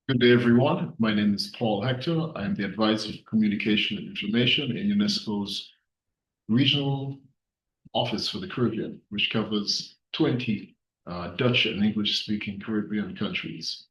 Good day, everyone. My name is Paul Hector. I'm the Advisor for Communication and Information in UNESCO's Regional Office for the Caribbean, which covers 20 Dutch and English-speaking Caribbean countries.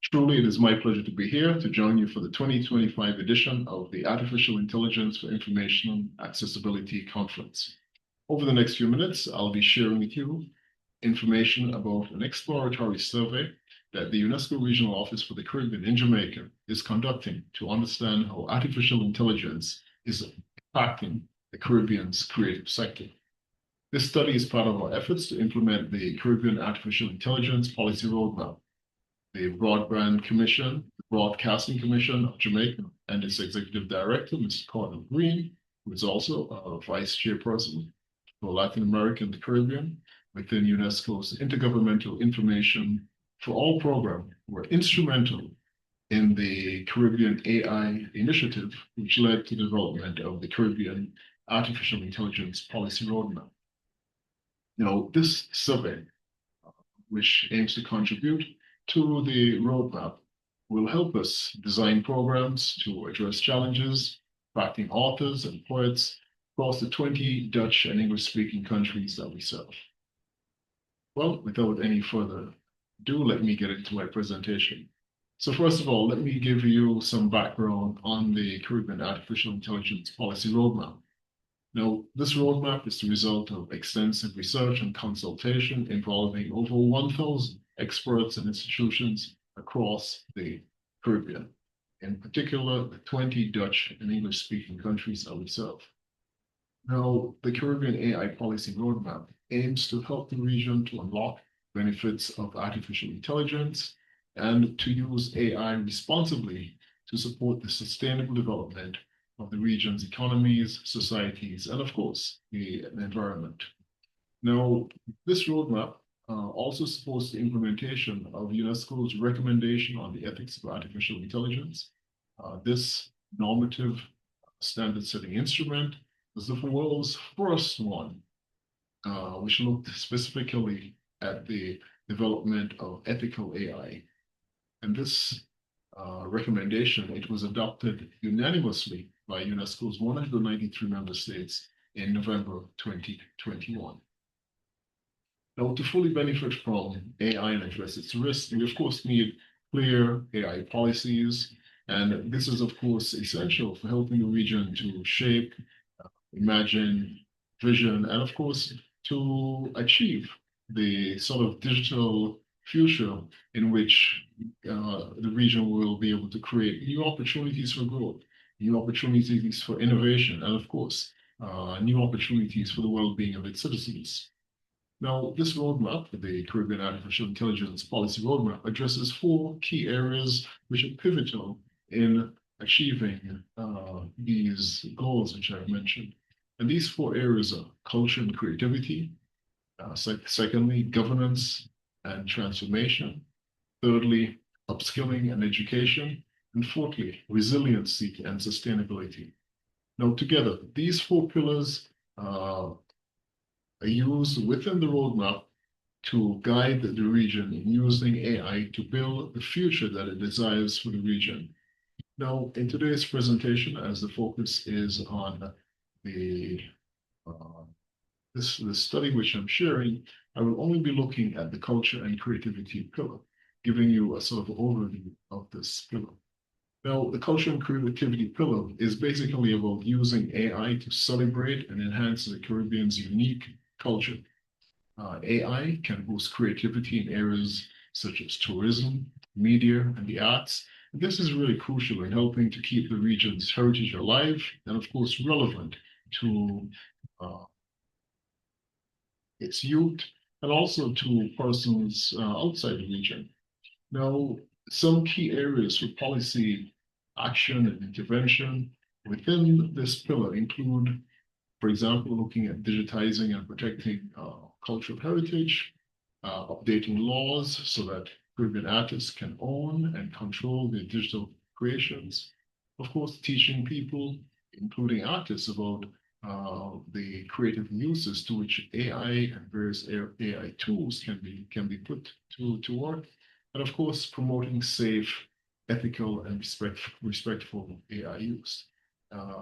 Truly, it is my pleasure to be here to join you for the 2025 edition of the Artificial Intelligence for Information Accessibility Conference. Over the next few minutes, I'll be sharing with you information about an exploratory survey that the UNESCO Regional Office for the Caribbean in Jamaica is conducting to understand how artificial intelligence is impacting the Caribbean's creative sector. This study is part of our efforts to implement the Caribbean Artificial Intelligence Policy Roadmap. The Broadband Commission, the Broadcasting Commission of Jamaica, and its Executive Director, Mr. Cardinal Green, who is also a Vice Chairperson for Latin America and the Caribbean within UNESCO's Intergovernmental Information for All program, were instrumental in the Caribbean AI initiative, which led to the development of the Caribbean Artificial Intelligence Policy Roadmap. Now, this survey, which aims to contribute to the roadmap, will help us design programs to address challenges impacting authors and poets across the 20 Dutch and English-speaking countries that we serve. Well, without any further ado, let me get into my presentation. So first of all, let me give you some background on the Caribbean Artificial Intelligence Policy Roadmap. Now, this roadmap is the result of extensive research and consultation involving over 1,000 experts and institutions across the Caribbean, in particular the 20 Dutch and English-speaking countries that we serve. Now, the Caribbean AI Policy Roadmap aims to help the region to unlock benefits of artificial intelligence and to use AI responsibly to support the sustainable development of the region's economies, societies, and of course, the environment. Now, this roadmap also supports the implementation of UNESCO's recommendation on the ethics of artificial intelligence. This normative standard-setting instrument is the world's first one, which looked specifically at the development of ethical AI. And this recommendation, it was adopted unanimously by UNESCO's 193 member states in November 2021. Now, to fully benefit from AI and address its risks, we of course need clear AI policies, and this is of course essential for helping the region to shape, imagine, vision, and of course to achieve the sort of digital future in which the region will be able to create new opportunities for growth, new opportunities for innovation, and of course, new opportunities for the well-being of its citizens. Now, this roadmap, the Caribbean Artificial Intelligence Policy Roadmap, addresses four key areas which are pivotal in achieving these goals which I've mentioned. And these four areas are culture and creativity, secondly, governance and transformation, thirdly, upskilling and education, and fourthly, resiliency and sustainability. Now, together, these four pillars are used within the roadmap to guide the region in using AI to build the future that it desires for the region. Now, in today's presentation, as the focus is on the the study which I'm sharing, I will only be looking at the culture and creativity pillar, giving you a sort of overview of this pillar. Now, the culture and creativity pillar is basically about using AI to celebrate and enhance the Caribbean's unique culture. AI can boost creativity in areas such as tourism, media, and the arts. And this is really crucial in helping to keep the region's heritage alive and, of course, relevant to its youth and also to persons outside the region. Now, some key areas for policy action and intervention within this pillar include, for example, looking at digitizing and protecting cultural heritage, updating laws so that Caribbean artists can own and control their digital creations. Of course, teaching people, including artists, about the creative uses to which AI and various AI tools can be put to work. and of course, promoting safe, ethical, and respectful AI use.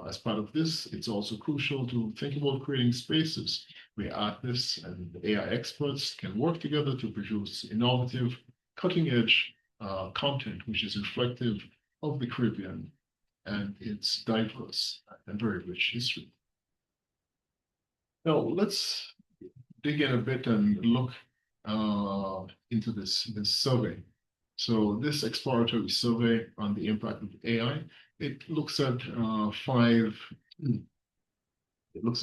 As part of this, it's also crucial to think about creating spaces where artists and AI experts can work together to produce innovative, cutting-edge content, which is reflective of the Caribbean and its diverse and very rich history. Now, let's dig in a bit and look into this survey. So this exploratory survey on the impact of AI, it looks at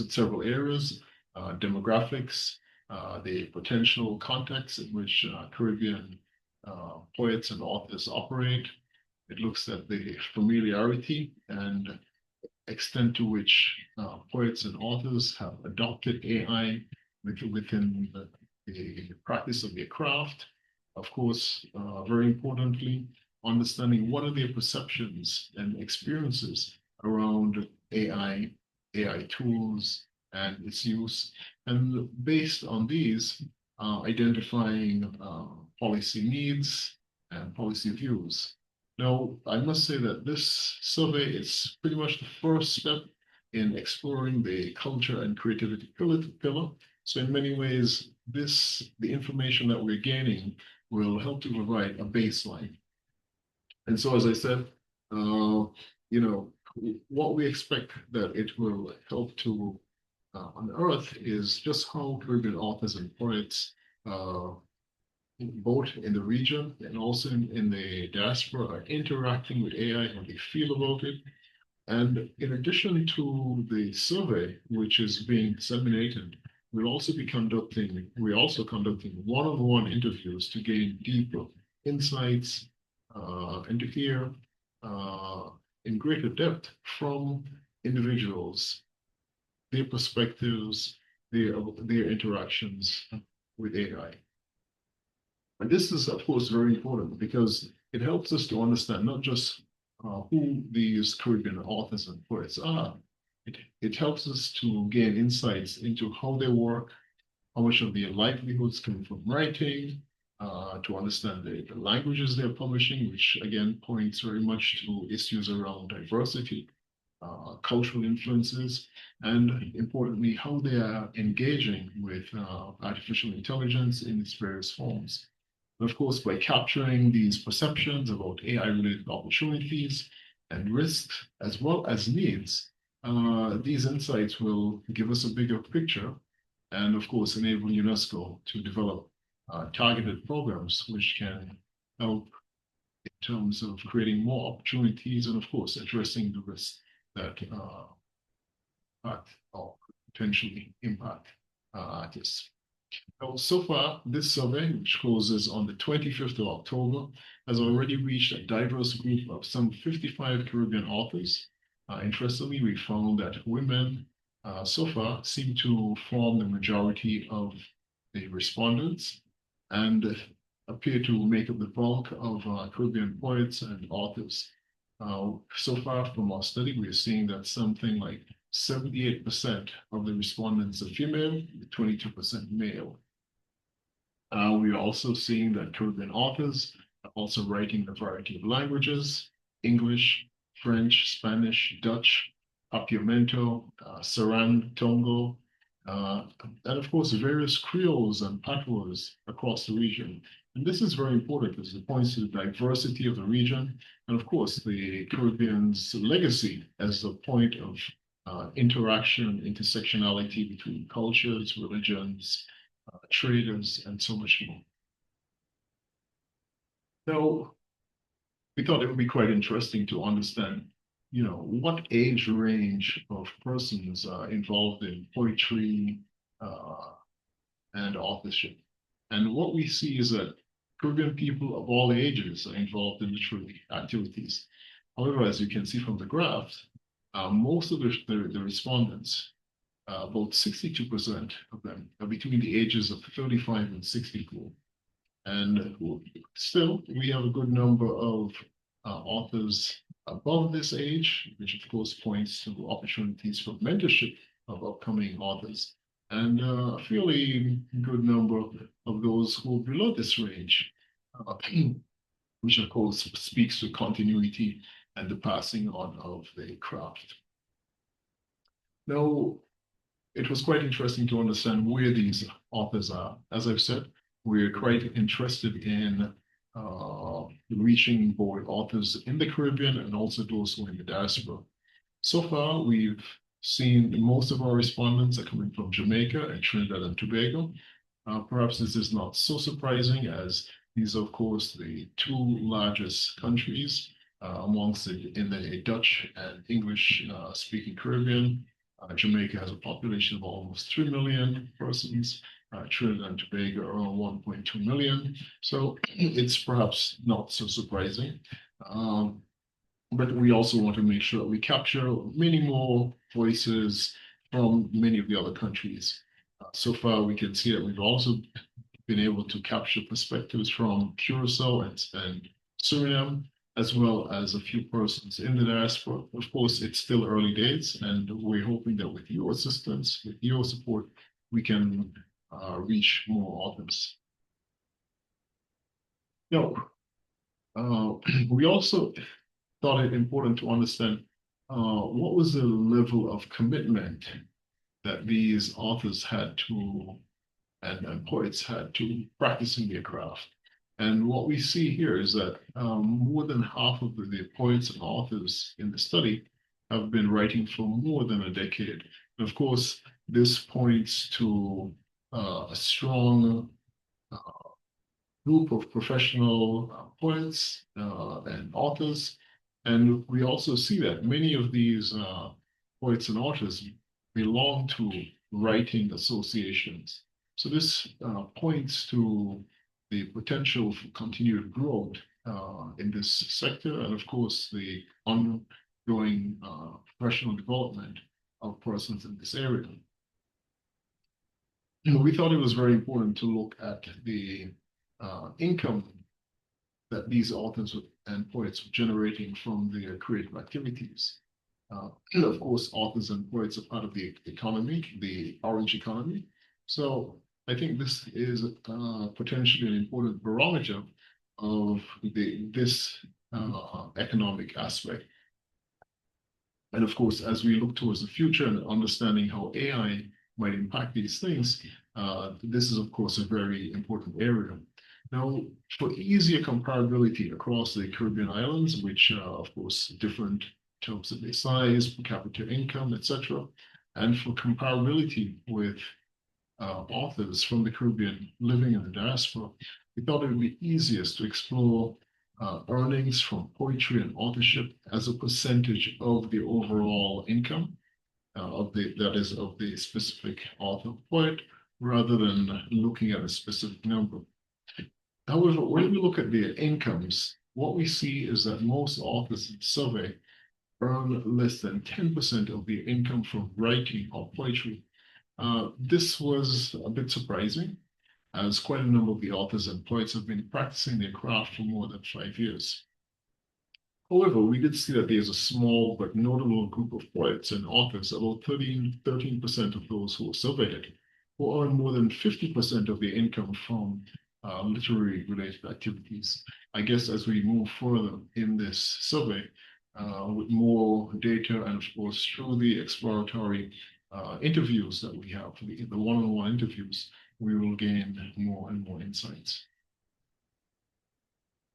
several areas, demographics, the potential context in which Caribbean poets and authors operate. It looks at the familiarity and extent to which poets and authors have adopted AI within the practice of their craft. Of course, very importantly, understanding what are their perceptions and experiences around AI, AI tools, and its use. And based on these, identifying policy needs and policy views. Now, I must say that this survey is pretty much the first step in exploring the culture and creativity pillar. So in many ways, the information that we're gaining will help to provide a baseline. And so, as I said, what we expect that it will help to unearth is just how Caribbean authors and poets both in the region and also in the diaspora are interacting with AI, how they feel about it. And in addition to the survey, which is being disseminated, we're also conducting one-on-one interviews to gain deeper insights and to hear in greater depth from individuals, their perspectives, their interactions with AI. And this is, of course, very important because it helps us to understand not just who these Caribbean authors and poets are. It helps us to gain insights into how they work, how much of their livelihoods come from writing, to understand the languages they're publishing, which again points very much to issues around diversity, cultural influences, and importantly, how they are engaging with artificial intelligence in its various forms. And of course, by capturing these perceptions about AI-related opportunities and risks, as well as needs, these insights will give us a bigger picture and, of course, enable UNESCO to develop targeted programs which can help in terms of creating more opportunities and, of course, addressing the risks that impact or potentially impact artists. So far, this survey, which closes on the 25th of October, has already reached a diverse group of some 55 Caribbean authors. Interestingly, we found that women so far seem to form the majority of the respondents and appear to make up the bulk of Caribbean poets and authors. So far from our study, we're seeing that something like 78% of the respondents are female, 22% male. We are also seeing that Caribbean authors are also writing in a variety of languages: English, French, Spanish, Dutch, Papiamento, Saran, Tongo, and of course, various Creoles and Patois across the region. And this is very important because it points to the diversity of the region and, of course, the Caribbean's legacy as a point of interaction, intersectionality between cultures, religions, traders, and so much more. Now, we thought it would be quite interesting to understand, what age range of persons are involved in poetry and authorship. And what we see is that Caribbean people of all ages are involved in literary activities. However, as you can see from the graph, most of the respondents, about 62% of them, are between the ages of 35 and 64. And still, we have a good number of authors above this age, which of course points to opportunities for mentorship of upcoming authors, and a fairly good number of those who are below this range, uh, which of course speaks to continuity and the passing on of the craft. Now, it was quite interesting to understand where these authors are. As I've said, we're quite interested in reaching both authors in the Caribbean and also those who are in the diaspora. So far, we've seen most of our respondents are coming from Jamaica and Trinidad and Tobago. Perhaps this is not so surprising, as these are, of course, the two largest countries amongst in the Dutch and English speaking Caribbean. Jamaica has a population of almost 3 million persons. Trinidad and Tobago around 1.2 million. So it's perhaps not so surprising. But we also want to make sure that we capture many more voices from many of the other countries. So far, we can see that we've also been able to capture perspectives from Curacao and Suriname, as well as a few persons in the diaspora. Of course, it's still early days, and we're hoping that with your assistance, with your support, we can reach more authors. Now, we also thought it important to understand what was the level of commitment that these authors had to, and poets had to practicing their craft. And what we see here is that more than half of the poets and authors in the study have been writing for more than a decade. And of course, this points to a strong group of professional poets and authors. And we also see that many of these poets and authors belong to writing associations. So this points to the potential for continued growth in this sector, and of course, the ongoing professional development of persons in this area. We thought it was very important to look at the income that these authors and poets were generating from their creative activities. Of course, authors and poets are part of the economy, the orange economy. So I think this is potentially an important barometer of this economic aspect. And of course, as we look towards the future and understanding how AI might impact these things, this is, of course, a very important area. Now, for easier comparability across the Caribbean islands, which are, of course, different in terms of their size, per capita income, etc., and for comparability with authors from the Caribbean living in the diaspora, we thought it would be easiest to explore earnings from poetry and authorship as a percentage of the overall income of the specific author poet, rather than looking at a specific number. However, when we look at their incomes, what we see is that most authors in the survey earn less than 10% of their income from writing or poetry. This was a bit surprising, as quite a number of the authors and poets have been practicing their craft for more than 5 years. However, we did see that there's a small but notable group of poets and authors, about 13% of those who were surveyed, who earn more than 50% of their income from literary related activities. I guess as we move further in this survey, with more data and of course through the exploratory interviews that we have, the one-on-one interviews, we will gain more and more insights.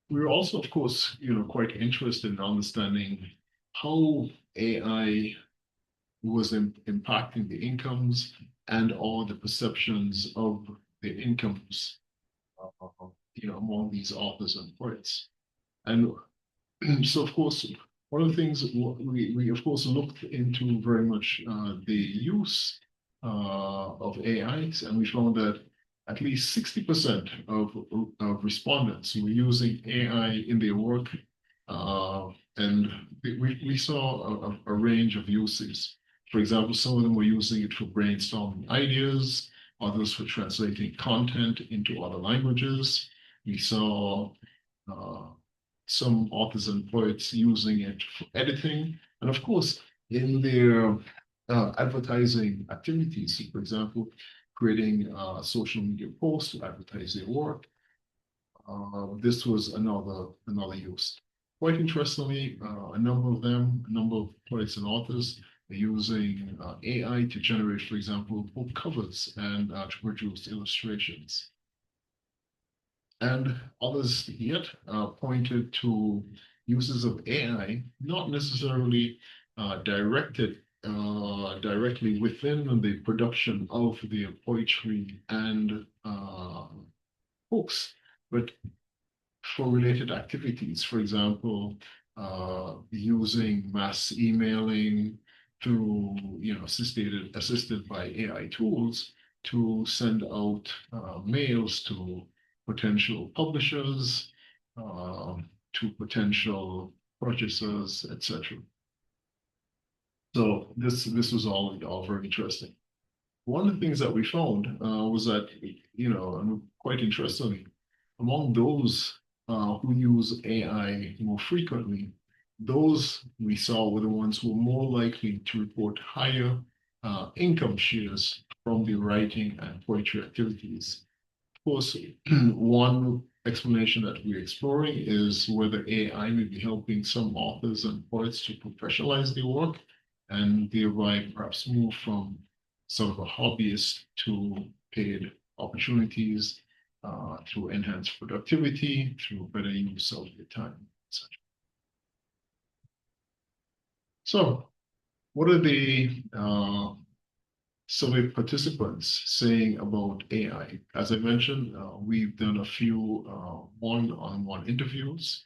We're also, of course, quite interested in understanding how AI was impacting the incomes and all the perceptions of the incomes, among these authors and poets. And so, of course, one of the things we of course looked into very much the use of AIs, and we found that at least 60% of respondents were using AI in their work, and we saw a range of uses. For example, some of them were using it for brainstorming ideas, others for translating content into other languages. We saw some authors and poets using it for editing, and of course, in their advertising activities, for example, creating social media posts to advertise their work. this was another use. Quite interestingly, a number of poets and authors are using AI to generate, for example, book covers and to produce illustrations. And others yet pointed to uses of AI, not necessarily directly within the production of the poetry and books, but for related activities. For example, using mass emailing through, assisted by AI tools to send out mails to potential publishers, to potential purchasers, etc. So this was all very interesting. One of the things that we found was that, and quite interestingly, among those who use AI more frequently, those we saw were the ones who were more likely to report higher income shares from the writing and poetry activities. Of course, one explanation that we're exploring is whether AI may be helping some authors and poets to professionalize their work and thereby perhaps move from sort of a hobbyist to paid opportunities through enhanced productivity, through better use of your time, etc. So, what are the survey participants saying about AI? As I mentioned, we've done a few one-on-one interviews.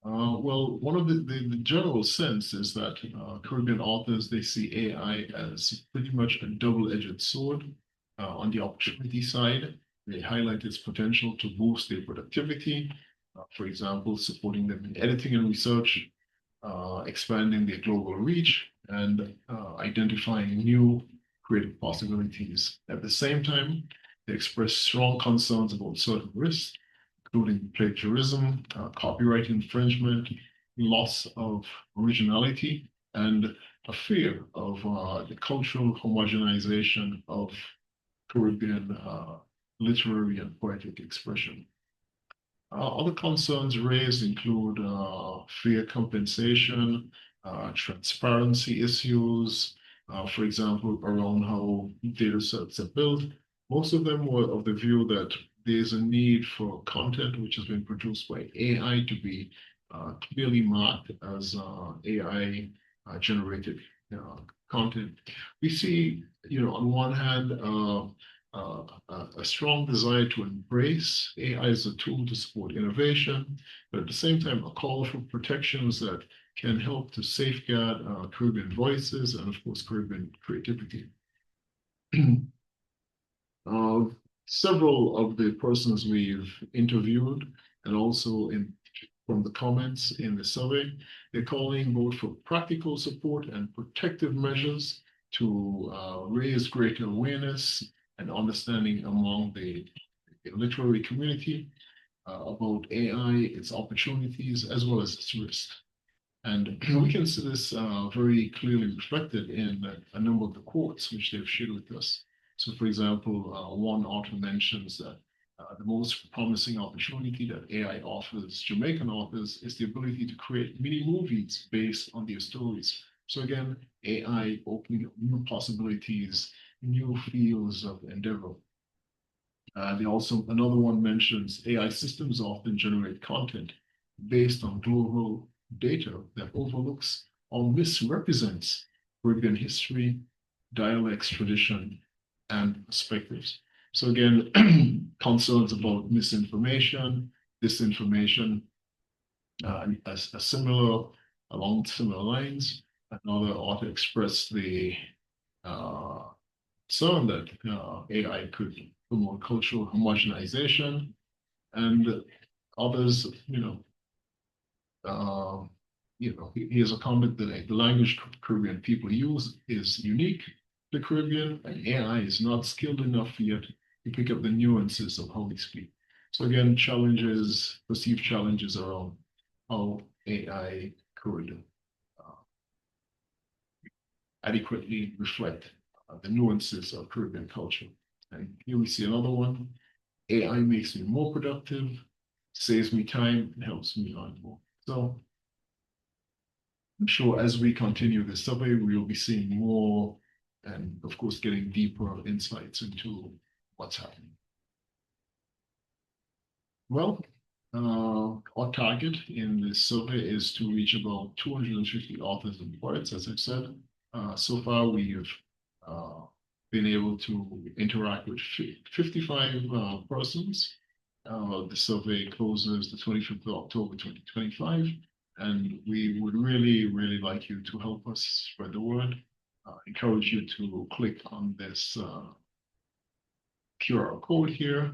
Well, one of the general sense is that Caribbean authors, they see AI as pretty much a double-edged sword. On the opportunity side, they highlight its potential to boost their productivity, for example, supporting them in editing and research, expanding their global reach, and identifying new creative possibilities. At the same time, they express strong concerns about certain risks, including plagiarism, copyright infringement, loss of originality, and a fear of the cultural homogenization of Caribbean literary and poetic expression. Other concerns raised include fair compensation, transparency issues, for example, around how data sets are built. Most of them were of the view that there's a need for content which has been produced by AI to be clearly marked as AI generated content. We see, on one hand, a strong desire to embrace AI as a tool to support innovation, but at the same time, a call for protections that can help to safeguard Caribbean voices and, of course, Caribbean creativity. Several of the persons we've interviewed, and also from the comments in the survey, they're calling both for practical support and protective measures to raise greater awareness and understanding among the literary community about AI, its opportunities, as well as its risks. And we can see this very clearly reflected in a number of the quotes which they've shared with us. So, for example, one author mentions that the most promising opportunity that AI offers Jamaican authors is the ability to create mini movies based on their stories. So again, AI opening up new possibilities, new fields of endeavor. Another one mentions AI systems often generate content based on global data that overlooks or misrepresents Caribbean history, dialects, tradition, and perspectives. So again, concerns about misinformation, disinformation, along similar lines. Another author expressed the concern that AI could promote cultural homogenization, and others, here's a comment that the language Caribbean people use is unique to Caribbean, and AI is not skilled enough yet to pick up the nuances of how we speak. So again, perceived challenges around how AI could adequately reflect the nuances of Caribbean culture. And here we see another one. AI makes me more productive. saves me time and helps me learn more. So I'm sure as we continue the survey, we will be seeing more and, of course, getting deeper insights into what's happening. Well, our target in this survey is to reach about 250 authors and poets, as I said. So far, we have been able to interact with 55 persons. The survey closes the 25th of October, 2025, and we would really, really like you to help us spread the word. Encourage you to click on this QR code here,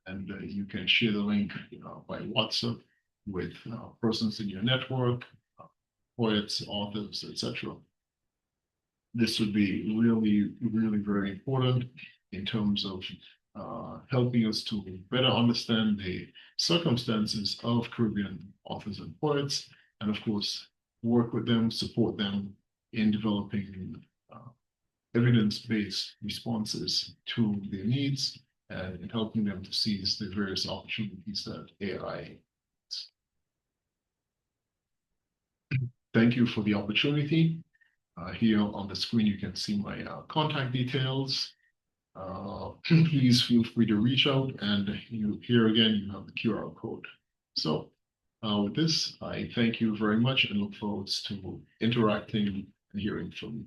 and you can share the link by WhatsApp with persons in your network, poets, authors, etc. This would be really, really very important in terms of helping us to better understand the circumstances of Caribbean authors and poets, and of course, work with them, support them in developing evidence-based responses to their needs and in helping them to seize the various opportunities that AI. Thank you for the opportunity. Here on the screen, you can see my contact details. Please feel free to reach out, and here again, you have the QR code. So with this, I thank you very much and look forward to interacting and hearing from you.